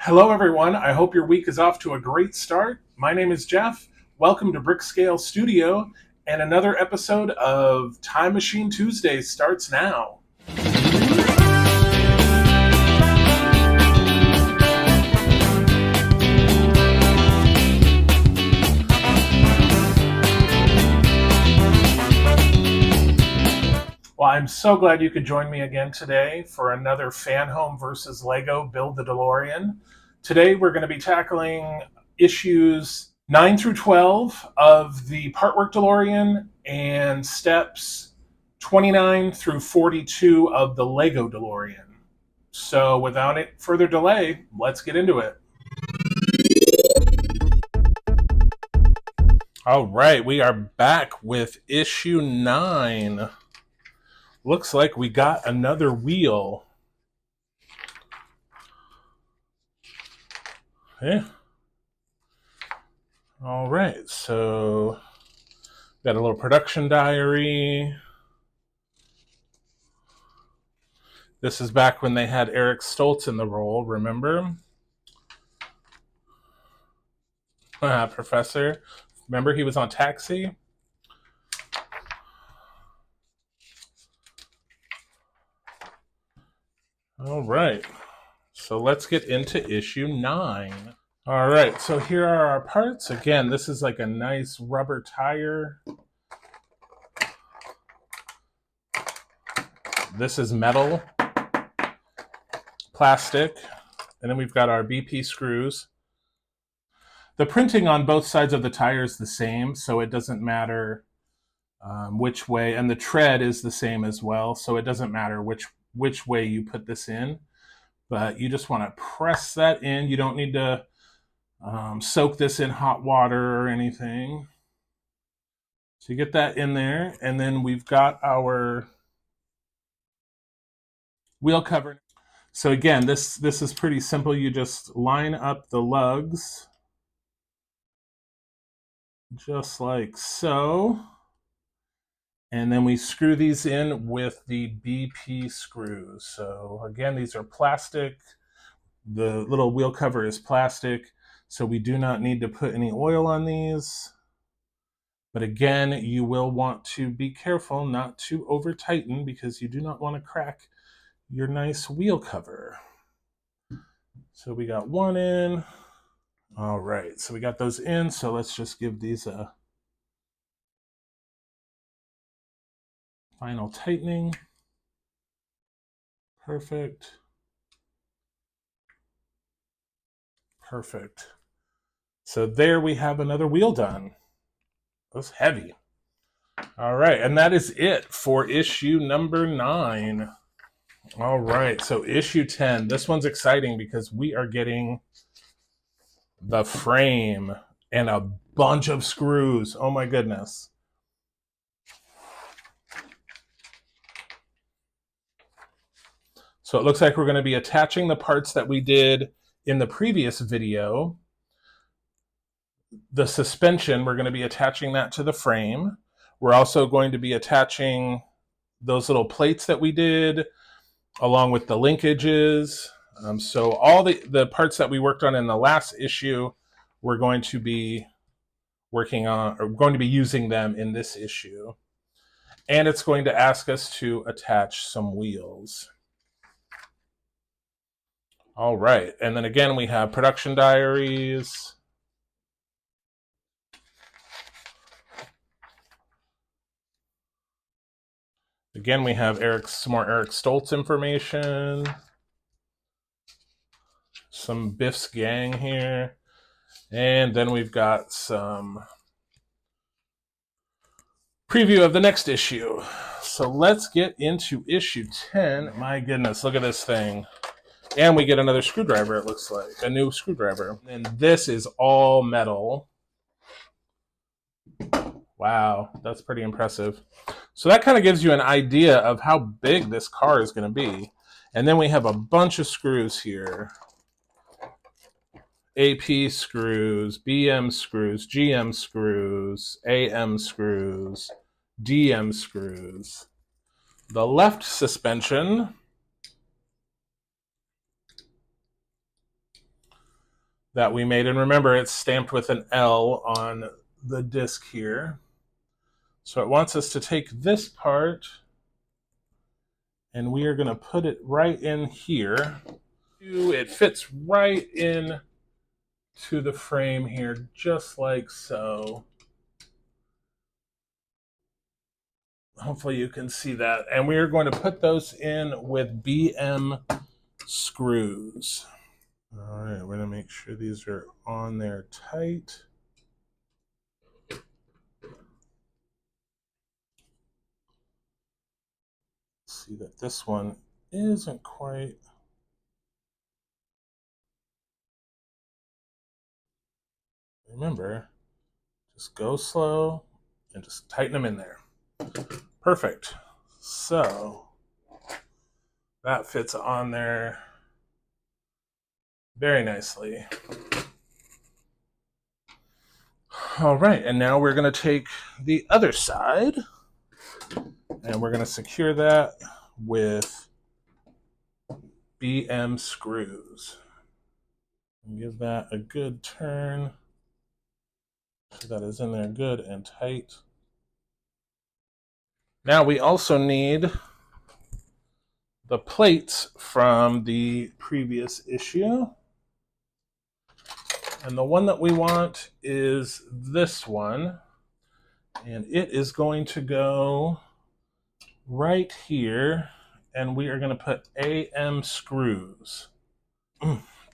Hello, everyone. I hope your week is off to a great start. My name is Jeff. Welcome to BrickScale Studio, and another episode of Time Machine Tuesdays starts now. Well, I'm so glad you could join me again today for another Fanhome versus Lego Build the DeLorean. Today, we're going to be tackling issues 9 through 12 of the partwork DeLorean and steps 29 through 42 of the Lego DeLorean. So, without further delay, let's get into it. All right, we are back with issue 9. Looks like we got another wheel. Yeah. All right, so got a little production diary. This is back when they had Eric Stoltz in the role, remember? Professor. Remember he was on Taxi? All right, so let's get into issue 9. All right, so here are our parts. Again, this is like a nice rubber tire. This is metal, plastic, and then we've got our BP screws. The printing on both sides of the tire is the same, so it doesn't matter which way, and the tread is the same as well, so it doesn't matter which way you put this in, but you just want to press that in. You don't need to soak this in hot water or anything. So you get that in there, and then we've got our wheel cover. So again, this is pretty simple. You just line up the lugs just like so. And then we screw these in with the BP screws. So again, these are plastic. The little wheel cover is plastic, so we do not need to put any oil on these. But again, you will want to be careful not to over tighten because you do not want to crack your nice wheel cover. So we got one in. All right, so we got those in. So let's just give these a final tightening. Perfect. Perfect. So there we have another wheel done. That's heavy. All right, and that is it for issue number 9. All right, so issue 10. This one's exciting because we are getting the frame and a bunch of screws. Oh my goodness. So it looks like we're going to be attaching the parts that we did in the previous video. The suspension, we're going to be attaching that to the frame. We're also going to be attaching those little plates that we did along with the linkages. So all the parts that we worked on in the last issue, we're going to be working on, or going to be using them in this issue. And it's going to ask us to attach some wheels. All right, and then again, we have production diaries. Again, we have some more Eric Stoltz information. Some Biff's gang here. And then we've got some preview of the next issue. So let's get into issue 10. My goodness, look at this thing. And we get another screwdriver, it looks like. A new screwdriver. And this is all metal. Wow, that's pretty impressive. So that kind of gives you an idea of how big this car is going to be. And then we have a bunch of screws here. AP screws, BM screws, GM screws, AM screws, DM screws. The left suspension that we made. And remember, it's stamped with an L on the disc here. So it wants us to take this part and we are going to put it right in here. It fits right in to the frame here, just like so. Hopefully you can see that. And we are going to put those in with BM screws. All right, we're going to make sure these are on there tight. See that this one isn't quite. Remember, just go slow and just tighten them in there. Perfect. So that fits on there very nicely. All right, and now we're going to take the other side and we're going to secure that with BM screws. Give that a good turn so that is in there good and tight. Now we also need the plates from the previous issue. And the one that we want is this one. And it is going to go right here. And we are going to put AM screws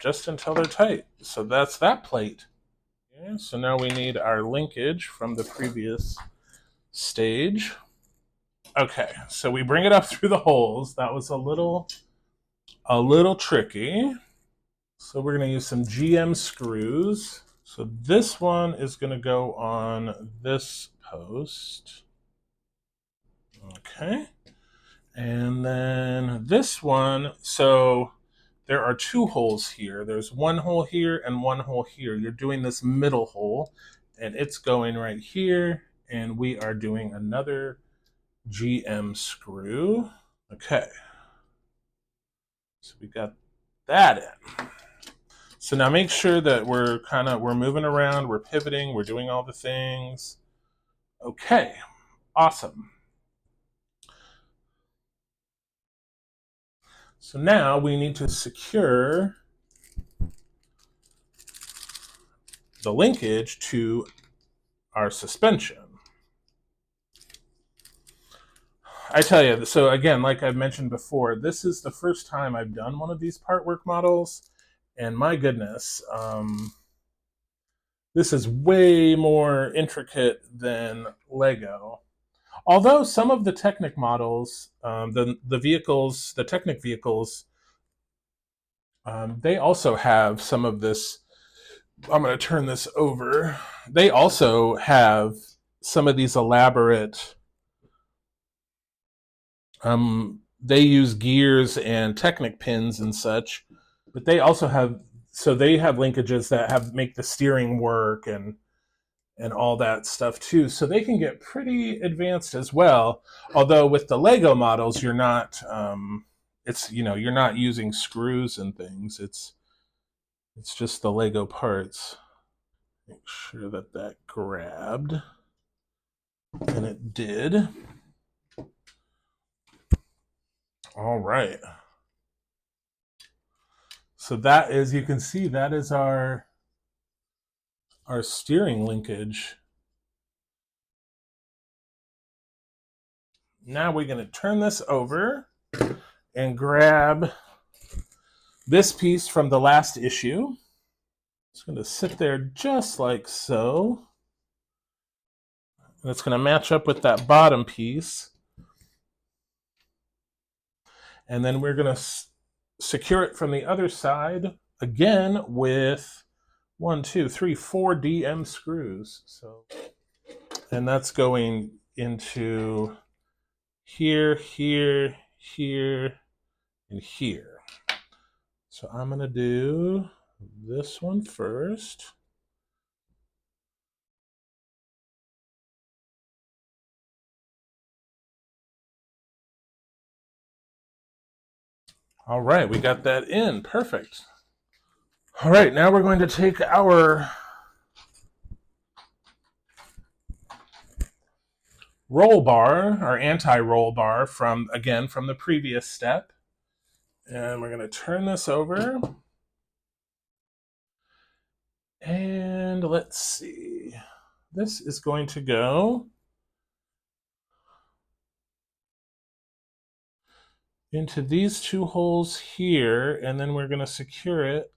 just until they're tight. So that's that plate. Okay, so now we need our linkage from the previous stage. Okay, so we bring it up through the holes. That was a little tricky. So we're going to use some GM screws. So this one is going to go on this post. Okay. And then this one, so there are two holes here. There's one hole here and one hole here. You're doing this middle hole, and it's going right here, and we are doing another GM screw. Okay. So we got that in. So now make sure that we're moving around, we're pivoting, we're doing all the things. Okay, awesome. So now we need to secure the linkage to our suspension. I tell you, so again, like I've mentioned before, this is the first time I've done one of these part work models, and my goodness, this is way more intricate than Lego. Although some of the Technic models, the vehicles, the Technic vehicles, they also have some of this. I'm going to turn this over. They also have some of these elaborate. They use gears and Technic pins and such, but they also have. So they have linkages that make the steering work and all that stuff too. So they can get pretty advanced as well. Although with the Lego models, you're not. You're not using screws and things. It's just the Lego parts. Make sure that grabbed, and it did. All right. So that is, you can see that is our steering linkage. Now we're going to turn this over and grab this piece from the last issue. It's going to sit there just like so. And it's going to match up with that bottom piece. And then we're going to secure it from the other side again with 1, 2, 3, 4 DM screws. So, and that's going into here, here, here, and here. So I'm going to do this one first. All right, we got that in. Perfect. All right, now we're going to take our roll bar, our anti-roll bar from the previous step. And we're going to turn this over. And let's see. This is going to go into these two holes here, and then we're going to secure it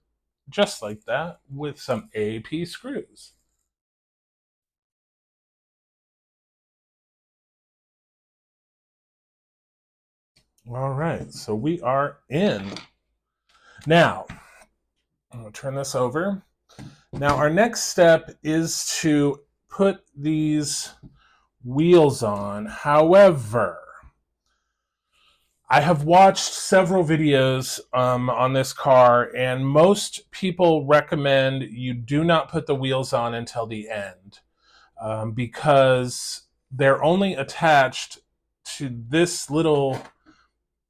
just like that with some AP screws. All right, so we are in. Now, I'm going to turn this over. Now, our next step is to put these wheels on. However, I have watched several videos on this car, and most people recommend you do not put the wheels on until the end because they're only attached to this little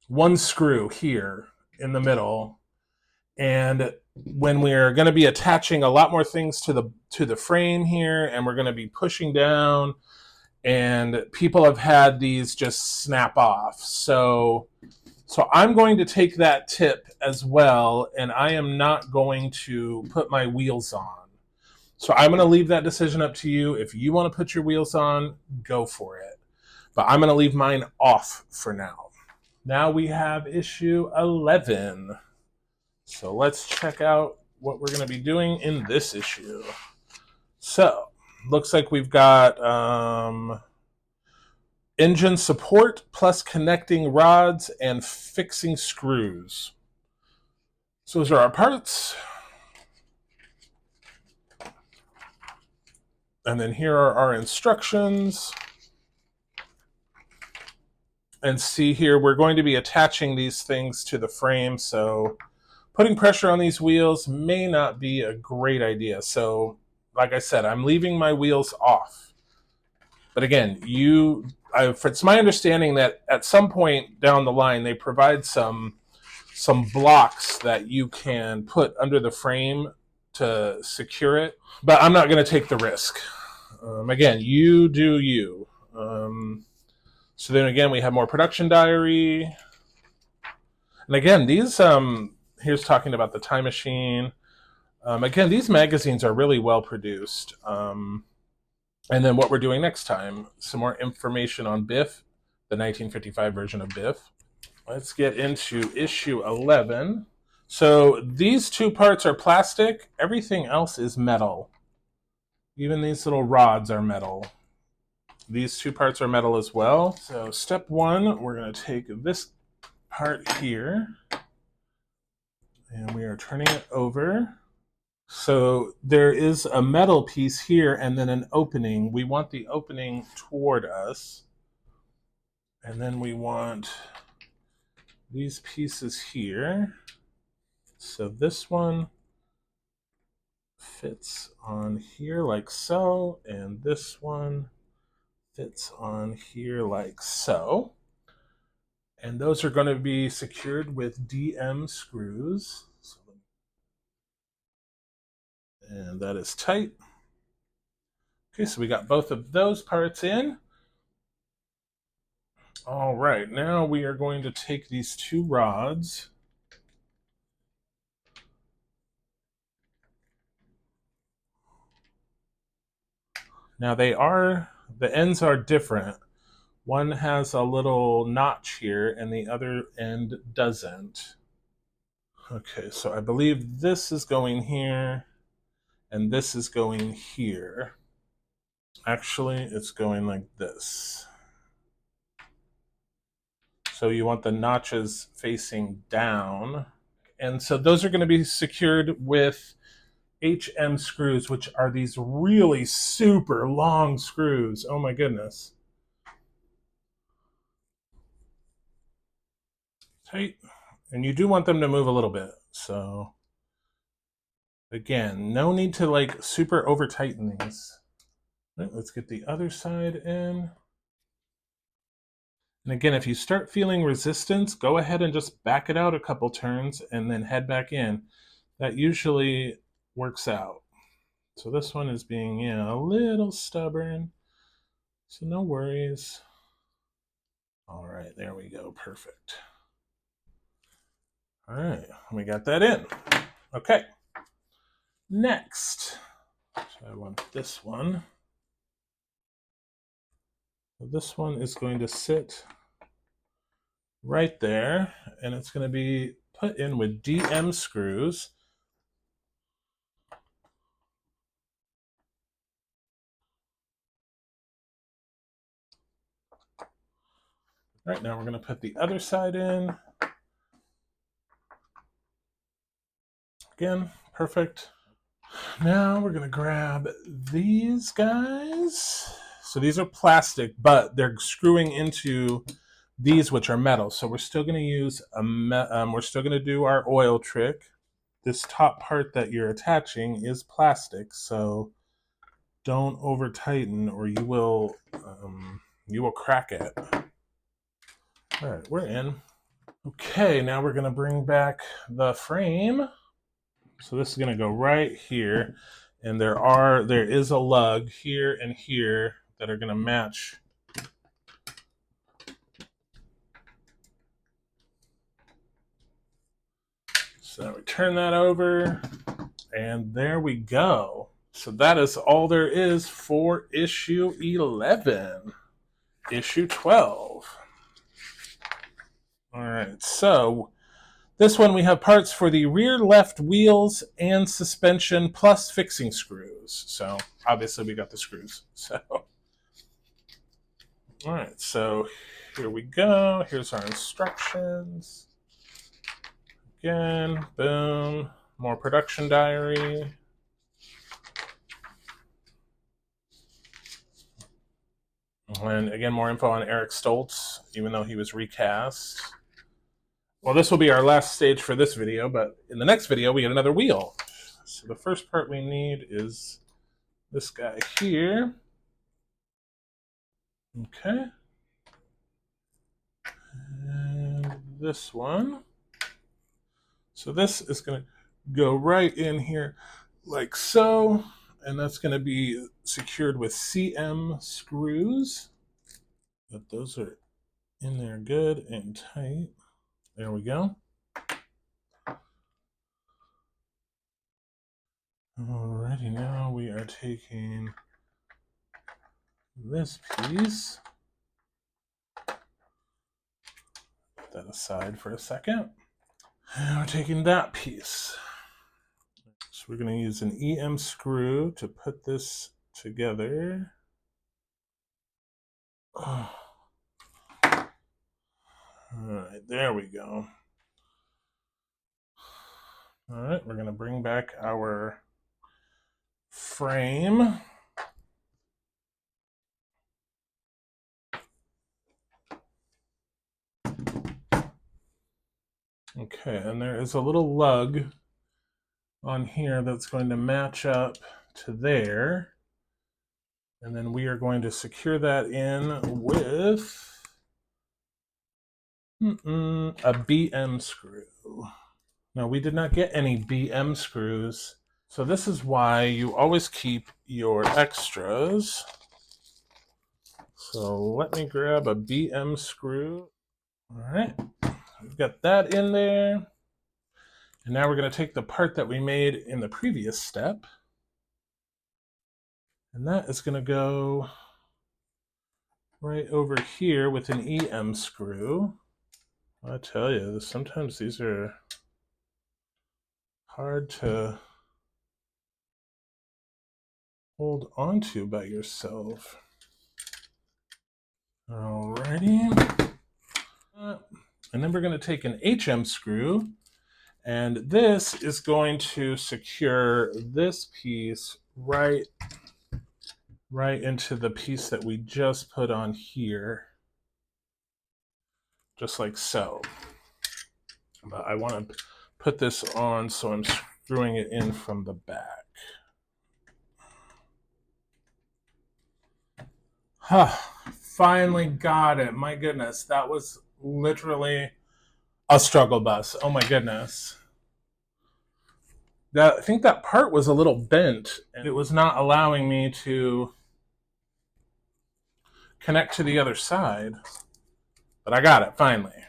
one screw here in the middle. And when we're going to be attaching a lot more things to the frame here, and we're going to be pushing down, and people have had these just snap off. So I'm going to take that tip as well, and I am not going to put my wheels on. So I'm going to leave that decision up to you. If you want to put your wheels on, go for it. But I'm going to leave mine off for now. Now we have issue 11. So let's check out what we're going to be doing in this issue. So, looks like we've got engine support plus connecting rods and fixing screws. So those are our parts. And then here are our instructions. And see here, we're going to be attaching these things to the frame, so putting pressure on these wheels may not be a great idea. So, like I said, I'm leaving my wheels off. But again, it's my understanding that at some point down the line, they provide some blocks that you can put under the frame to secure it. But I'm not going to take the risk. Again, you do you. So then again, we have more production diary. And again, these, here's talking about the time machine. Again, these magazines are really well produced. And then what we're doing next time, some more information on Biff, the 1955 version of Biff. Let's get into issue 11. So these two parts are plastic. Everything else is metal. Even these little rods are metal. These two parts are metal as well. So step one, we're going to take this part here, and we are turning it over. So there is a metal piece here and then an opening. We want the opening toward us. And then we want these pieces here. So this one fits on here like so, and this one fits on here like so. And those are going to be secured with DM screws. And that is tight. Okay, so we got both of those parts in. All right, now we are going to take these two rods. Now the ends are different. One has a little notch here and the other end doesn't. Okay, so I believe this is going here and this is going here. Actually, it's going like this. So you want the notches facing down. And so those are going to be secured with HM screws, which are these really super long screws. Oh my goodness. Tight. And you do want them to move a little bit. So again, no need to like super over tighten these. All right, let's get the other side in. And again, if you start feeling resistance, go ahead and just back it out a couple turns and then head back in. that usually works out. So this one is being, a little stubborn. So no worries. All right, there we go. Perfect. All right, we got that in. Okay. Next, so I want this one. So this one is going to sit right there, and it's going to be put in with DM screws. Right, now we're going to put the other side in. Again, perfect. Now we're going to grab these guys. So these are plastic, but they're screwing into these, which are metal. So we're still going to use we're still going to do our oil trick. This top part that you're attaching is plastic, so don't over tighten or you will crack it. All right, we're in. Okay, now we're going to bring back the frame. So this is going to go right here, and there is a lug here and here that are going to match. So we turn that over, and there we go. So that is all there is for issue 11. Issue 12. All right, so this one we have parts for the rear left wheels and suspension plus fixing screws. So obviously we got the screws. So, all right, so here we go. Here's our instructions. Again, boom, more production diary. And again, more info on Eric Stoltz, even though he was recast. Well, this will be our last stage for this video, but in the next video, we get another wheel. So the first part we need is this guy here. Okay. And this one. So this is going to go right in here like so, and that's going to be secured with CM screws. But those are in there good and tight. There we go. Alrighty, now we are taking this piece. Put that aside for a second. And we're taking that piece. So we're going to use an EM screw to put this together. Oh. Alright, there we go. Alright, we're going to bring back our frame. Okay, and there is a little lug on here that's going to match up to there. And then we are going to secure that in with a BM screw. Now, we did not get any BM screws, so this is why you always keep your extras. So let me grab a BM screw. All right, we've got that in there. And now we're going to take the part that we made in the previous step, and that is going to go right over here with an EM screw. I tell you, sometimes these are hard to hold onto by yourself. Alrighty. And then we're going to take an HM screw, and this is going to secure this piece right into the piece that we just put on here. Just like so. But I want to put this on, so I'm screwing it in from the back. Finally got it. My goodness, that was literally a struggle bus. Oh my goodness. I think that part was a little bent, and it was not allowing me to connect to the other side. But I got it, finally.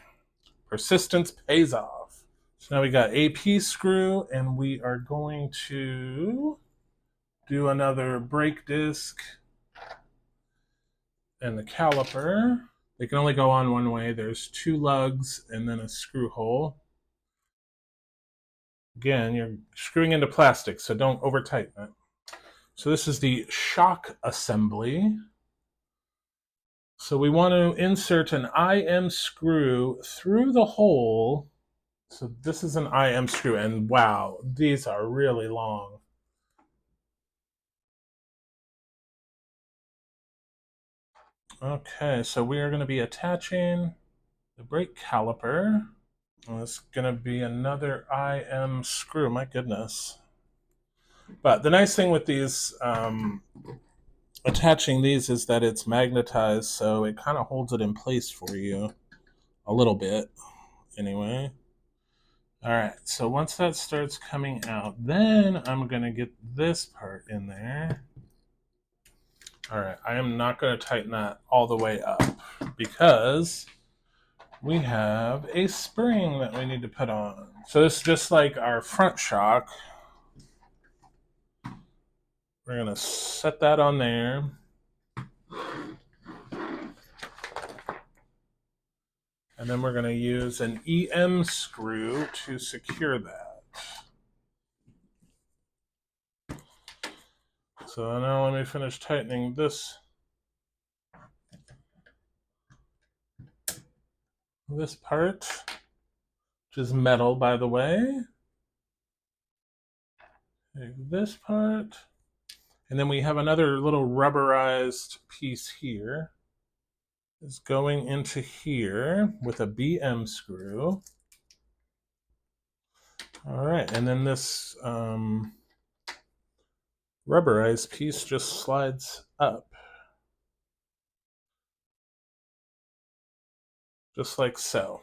Persistence pays off. So now we got a P screw, and we are going to do another brake disc and the caliper. They can only go on one way. There's 2 lugs and then a screw hole. Again, you're screwing into plastic, so don't over tighten it. So this is the shock assembly. So we want to insert an IM screw through the hole. So this is an IM screw, and wow, these are really long. Okay, so we are going to be attaching the brake caliper. Oh, it's going to be another IM screw, my goodness. But the nice thing with these, attaching these, is that it's magnetized, so it kind of holds it in place for you a little bit, anyway. All right, so once that starts coming out, then I'm going to get this part in there. All right, I am not going to tighten that all the way up because we have a spring that we need to put on. So this is just like our front shock. We're going to set that on there. And then we're going to use an EM screw to secure that. So now let me finish tightening this part, which is metal, by the way. Take this part. And then we have another little rubberized piece here. It's going into here with a BM screw. All right, and then this rubberized piece just slides up. Just like so.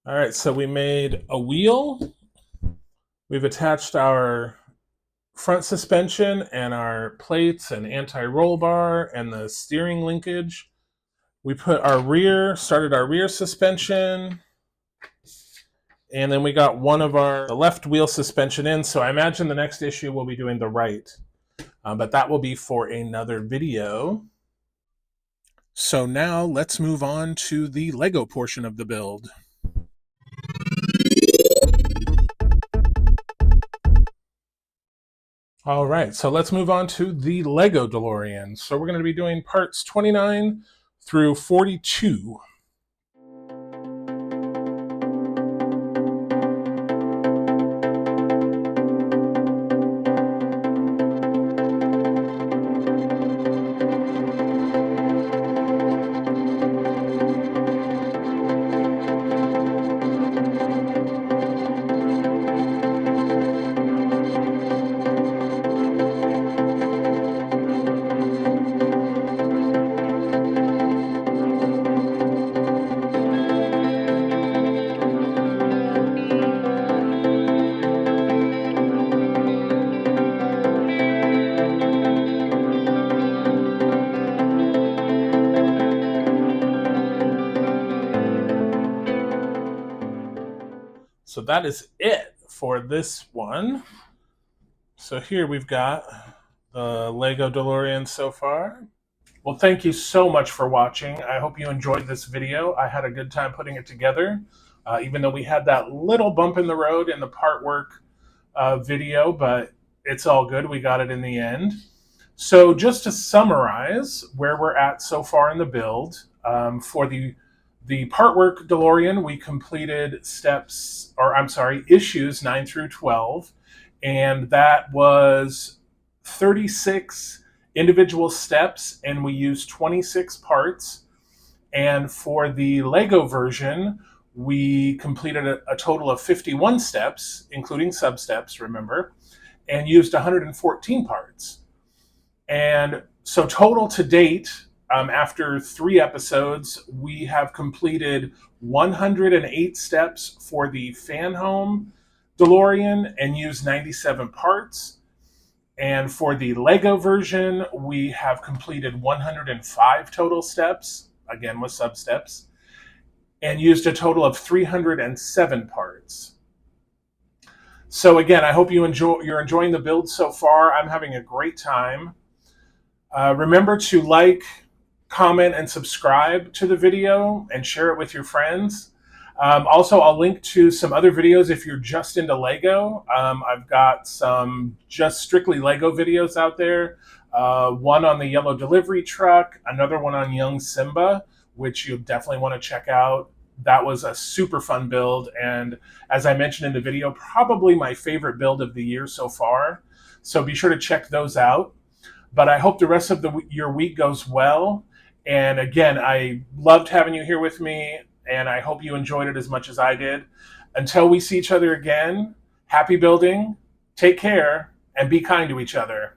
All right, so we made a wheel. We've attached our front suspension and our plates and anti-roll bar and the steering linkage. We put started our rear suspension, and then we got the left wheel suspension in. So I imagine the next issue we'll be doing the right, but that will be for another video. So now let's move on to the Lego portion of the build. All right, so let's move on to the Lego DeLorean. So we're going to be doing parts 29 through 42. So that is it for this one. So here we've got the Lego DeLorean so far. Well, thank you so much for watching. I hope you enjoyed this video. I had a good time putting it together, even though we had that little bump in the road in the part work video, but it's all good. We got it in the end. So just to summarize where we're at so far in the build, for the part work DeLorean, we completed issues 9 through 12, and that was 36 individual steps, and we used 26 parts. And for the Lego version, we completed a total of 51 steps, including sub-steps, remember, and used 114 parts. And so total to date, after 3 episodes, we have completed 108 steps for the Fanhome DeLorean and used 97 parts. And for the Lego version, we have completed 105 total steps, again with sub-steps, and used a total of 307 parts. So again, I hope you're enjoying the build so far. I'm having a great time. Remember to like, comment, and subscribe to the video and share it with your friends. Also, I'll link to some other videos if you're just into Lego. I've got some just strictly Lego videos out there. One on the yellow delivery truck, another one on young Simba, which you'll definitely want to check out. That was a super fun build, and as I mentioned in the video, probably my favorite build of the year so far. So be sure to check those out. But I hope the rest of your week goes well. And again, I loved having you here with me, and I hope you enjoyed it as much as I did. Until we see each other again, happy building, take care, and be kind to each other.